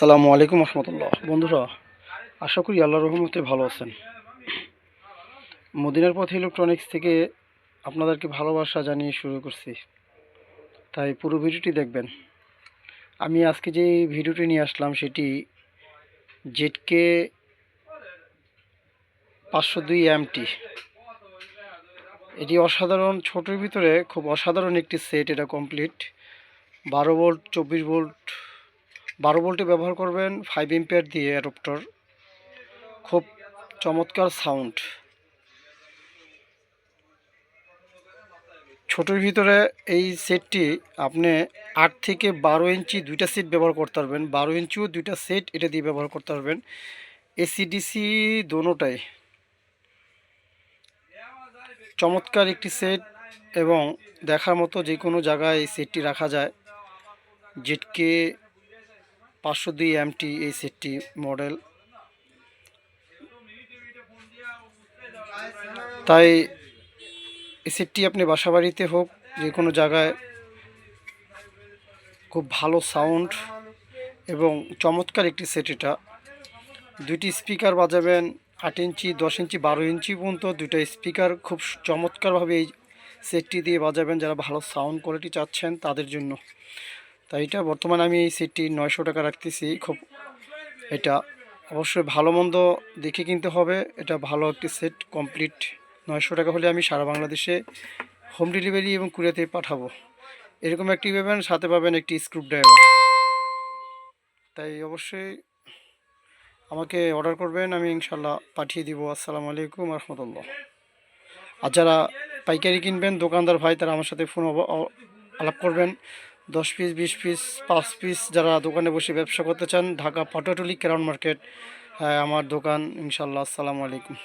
আসসালামু আলাইকুম রহমতুল্লাহ। বন্ধুরা, আশা করি আল্লাহর রহমতে ভালো আছেন। মদিনার পথ ইলেকট্রনিক্স থেকে আপনাদেরকে ভালোবাসা জানিয়ে শুরু করছি, তাই পুরো ভিডিওটি দেখবেন। আমি আজকে যে ভিডিওটি নিয়ে আসলাম সেটি জেডকে 502 MT। এটি অসাধারণ, ছোটোর ভিতরে খুব অসাধারণ একটি সেট। এটা কমপ্লিট 12 ভোল্ট 24 ভোল্ট 12 ভোল্টে ব্যবহার করবেন 5 এম্পিয়ার দিয়ে অ্যাডাপ্টার। খুব চমৎকার সাউন্ড। ছোটোর ভিতরে এই সেটটি আপনি 8 থেকে 12 ইঞ্চি দুইটা সেট ব্যবহার করতে পারবেন। 12 ইঞ্চিও দুইটা সেট এটা দিয়ে ব্যবহার করতে পারবেন। এসিডিসি দোনোটাই চমৎকার একটি সেট এবং দেখার মতো। যে কোনো জায়গায় এই সেটটি রাখা যায়। জেডকে 502 MT এই সেটটি মডেল। তাই এই সেটটি আপনি বাসাবাড়িতে হোক, যে কোনো জায়গায় খুব ভালো সাউন্ড এবং চমৎকার একটি সেট। এটা দুইটি স্পিকার বাজাবেন 8 ইঞ্চি 10 ইঞ্চি 12 ইঞ্চি পর্যন্ত দুইটা স্পিকার খুব চমৎকারভাবে এই সেটটি দিয়ে বাজাবেন। যারা ভালো সাউন্ড কোয়ালিটি চাচ্ছেন তাদের জন্য। তাই এটা বর্তমানে আমি এই সেটটি 900 টাকা রাখতেছি। খুব এটা অবশ্যই ভালো মন্দ দেখে কিনতে হবে। এটা ভালো একটি সেট কমপ্লিট। 900 টাকা হলে আমি সারা বাংলাদেশে হোম ডেলিভারি এবং কুরিয়ারে পাঠাবো। এরকম একটি পাবেন, সাথে পাবেন একটি স্ক্রুড্রাইভার। তাই অবশ্যই আমাকে অর্ডার করবেন, আমি ইনশাল্লাহ পাঠিয়ে দিব। আসসালামু আলাইকুম রহমতুল্লাহ। আর যারা পাইকারি কিনবেন দোকানদার ভাই, তারা আমার সাথে ফোন আলাপ করবেন। 10 পিস 20 পিস 5 পিস যারা দোকানে বসে ব্যবসা করতে চান, ঢাকা পাটুয়াটুলি ক্রাউন মার্কেট, হ্যাঁ আমার দোকান ইনশাল্লাহ। আসসালামু আলাইকুম।